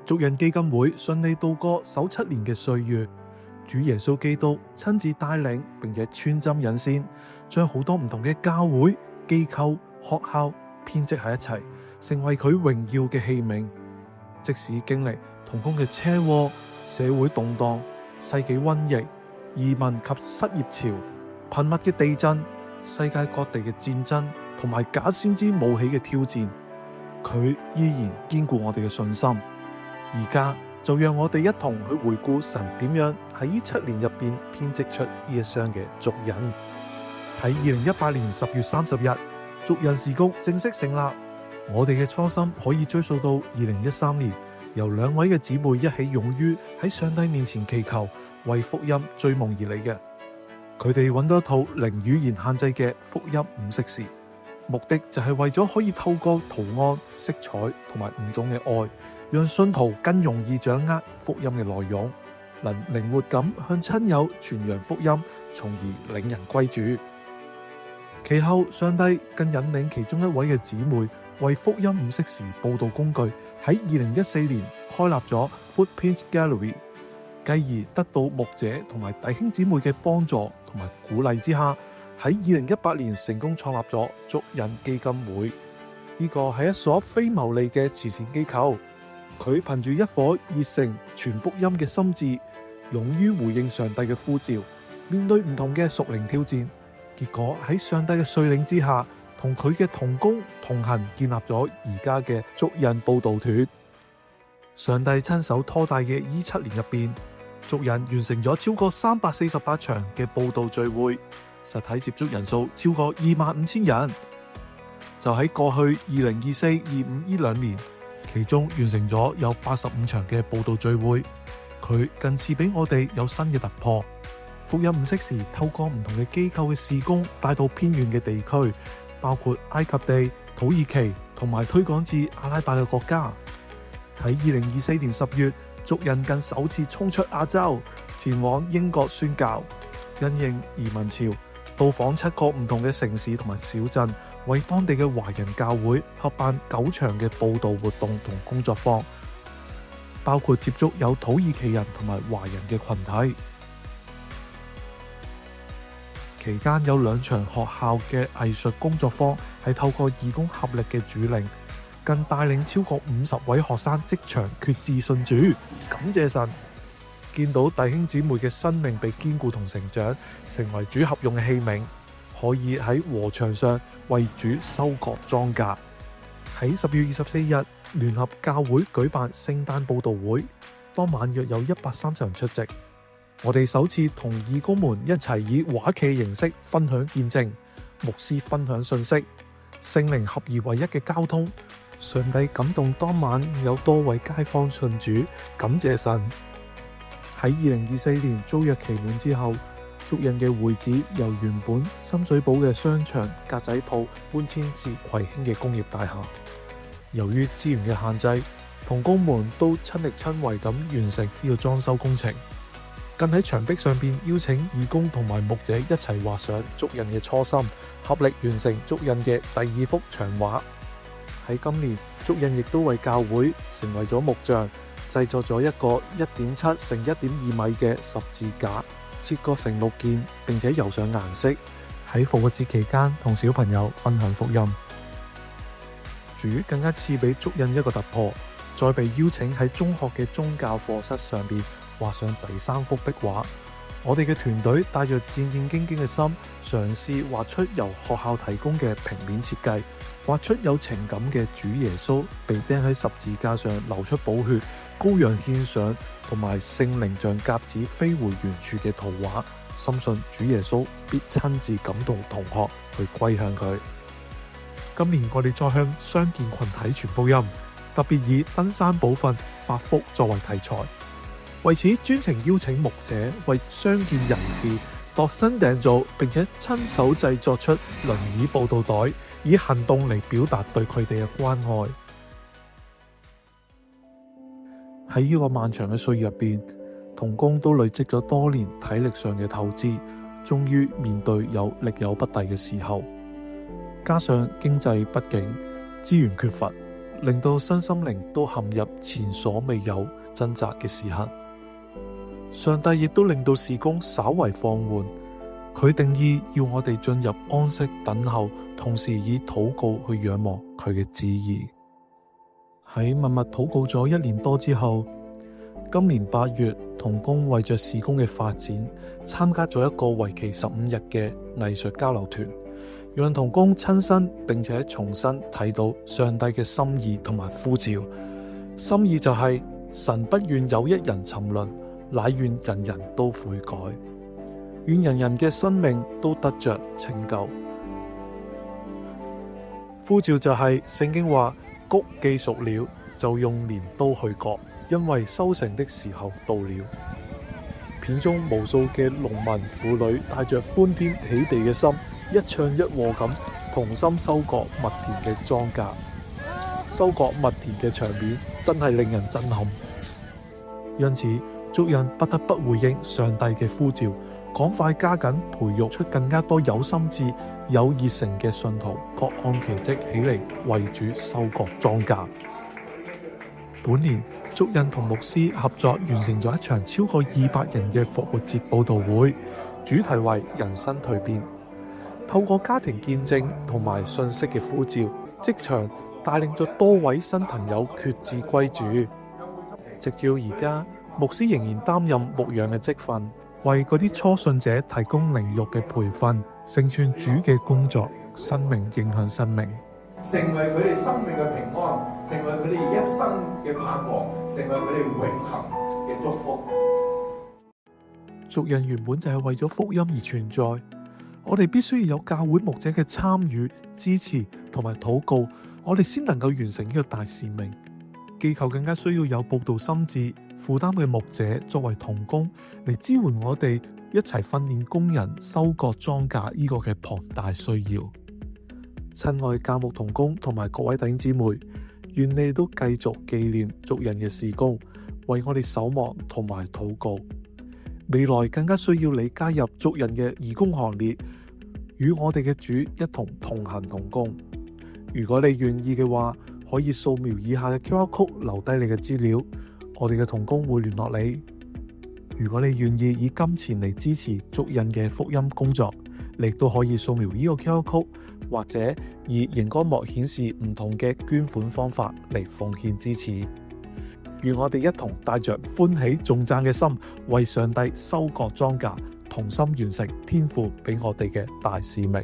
足印基金會順利度過首7年嘅歲月，主耶穌基督親自帶領並且穿針引線，將好多唔同嘅教會、機構、學校編織喺一齊，成為佢榮耀嘅器皿。即使經歷同工嘅車禍、社會動盪、世紀瘟疫、移民及失業潮、頻密嘅地震、世界各地嘅戰爭同埋假先知冒起嘅挑戰，佢依然堅固我哋嘅信心。而家就讓我哋一同去回顧神點樣喺呢7年入邊編織出呢一雙嘅足印。喺2018年10月30日，足印事工正式成立。我哋嘅初心可以追溯到2013年，由2位嘅姊妹一起勇於喺上帝面前祈求，為福音追夢而嚟嘅。佢哋揾到一套零語言限制嘅福音5式時，目的就係為咗可以透過圖案、色彩同埋5種嘅愛，讓信徒更容易掌握福音嘅內容，能靈活咁向親友傳揚福音，從而領人歸主。其後，上帝更引領其中一位嘅姊妹為福音5式時報道工具喺2014年開立咗 Footprint Gallery， 繼而得到牧者同埋弟兄姊妹嘅幫助同埋鼓勵之下，喺2018年成功創立咗足印基金會。呢個係一所非牟利嘅慈善機構，佢憑住一顆熱誠傳福音嘅心志，勇於回應上帝嘅呼召，面對唔同嘅屬靈挑戰，結果喺上帝嘅率領之下，同佢嘅同工同行，建立咗而家嘅足印佈道團。上帝親手拖帶嘅呢7年入邊，足印完成咗超過348場嘅佈道聚會，實體接觸人數超過25,000人。就喺過去2024、25呢2年，其中完成咗有85場嘅佈道聚會。佢更賜俾我哋有新嘅突破。福音5式時透過唔同嘅機構嘅事工，帶到偏遠嘅地區，包括埃及地、土耳其同埋推廣至阿拉伯嘅國家。喺2024年10月，足印更首次衝出亞洲，前往英國宣教。因應移民潮，到訪7個唔同嘅城市同埋小鎮，為當地嘅華人教會合辦9場嘅佈道活動同工作坊，包括接觸有土耳其人同埋華人嘅群體。期間有2場學校嘅藝術工作坊，係透過義工合力嘅主領，更帶領超過50位學生即場決志信主。感謝神，見到弟兄姊妹嘅生命被堅固同成長，成為主合用嘅器皿，可以喺禾場上為主收割莊稼。喺10月24日，聯合教會舉辦聖誕佈道會，當晚約有130人出席。我哋首次同義工們一齊以話劇形式分享見證，牧師分享信息，聖靈合而為一嘅交通。上帝感動當晚有多位街坊信主，感謝神。喺2024年租約期滿之後，足印嘅會址由原本深水埗嘅商場格仔鋪搬遷至葵興嘅工業大廈。由於資源嘅限制，同工們都親力親為咁完成呢個裝修工程。更喺牆壁上邊邀請義工同埋牧者一齊畫上足印嘅初心，合力完成足印嘅第2幅牆畫。喺今年，足印亦都為教會成為咗木像，製作咗一個1.7乘1.2米嘅十字架，切割成6件，並且油上顏色。喺復活節期間，同小朋友分享福音。主更加賜俾足印一個突破，再被邀請喺中學嘅宗教課室上邊畫上第3幅壁畫。我哋嘅團隊帶着戰戰兢兢嘅心，嘗試畫出由學校提供嘅平面設計，畫出有情感嘅主耶穌被釘喺十字架上流出寶血，羔羊獻上，同埋聖靈像鴿子飛回原處嘅圖畫。深信主耶穌必親自感動同學去歸向佢。今年我哋再向傷健群體傳福音，特別以登山寶訓8福作為題材。為此專程邀請牧者為傷健人士度身訂造，並且親手製作出輪椅報道袋，以行動嚟表達對佢哋嘅關愛。喺呢個漫長嘅歲月入邊，同工都累積咗多年體力上嘅透支，終於面對有力有不逮嘅時候，加上經濟不景、資源缺乏、令到身心靈都陷入前所未有掙扎嘅時刻。上帝亦都令到事工稍為放緩，佢定意要我哋進入安息等候，同時以禱告去仰望佢嘅旨意。喺默默禱告咗1年多之後，今年8月，同工為着事工嘅發展，參加咗一個為期15日嘅藝術交流團，讓同工親身並且重新睇到上帝嘅心意同埋呼召。心意就係神不願有一人沉淪，乃願人人都悔改，願人人嘅生命都得着拯救。呼召就係聖經話，穀既熟了，就用鐮刀去割，因為收成的時候到了。片中無數嘅農民婦女帶着歡天喜地嘅心，一唱一和咁同心收割麥田嘅莊稼。收割麥田嘅場面真係令人震撼。因此，族人不得不回應上帝嘅呼召，趕快加緊培育出更加多有心志、有熱誠嘅信徒，各按其職起嚟為主收割莊稼。本年，族人同牧師合作完成咗一場超過200人嘅復活節佈道會，主題為人生蛻變。透過家庭見證同埋信息嘅呼召，即場帶領咗多位新朋友決志歸主。直至而家，牧師仍然擔任牧養嘅職分，為嗰啲初信者提供靈育嘅培訓，成全主嘅工作，生命影響生命，成為佢哋生命嘅平安，成為佢哋一生嘅盼望，成為佢哋永恆嘅祝福。族人原本就係為咗福音而存在，我哋必須要有教會牧者嘅參與、支持同埋禱告，我哋先能夠完成呢個大使命。機構更加需要有佈道心志、負擔嘅牧者作為同工嚟支援我哋一齊訓練工人收割莊稼呢個嘅龐大需要。親愛教牧同工同埋各位弟兄姊妹，願你都繼續紀念族人嘅事工，為我哋守望同埋禱告。未來更加需要你加入族人嘅義工行列，與我哋嘅主一同行同工。如果你願意嘅話，可以掃描以下嘅 QR Code 留低你嘅資料，我哋嘅同工會聯絡你。如果你願意以金錢嚟支持族人嘅福音工作，你亦都可以掃描呢個 QR Code，或者以熒光幕顯示唔同嘅捐款方法嚟奉獻支持。願我哋一同帶着歡喜頌讚嘅心，為上帝收割莊稼，同心完成天父俾我哋嘅大使命。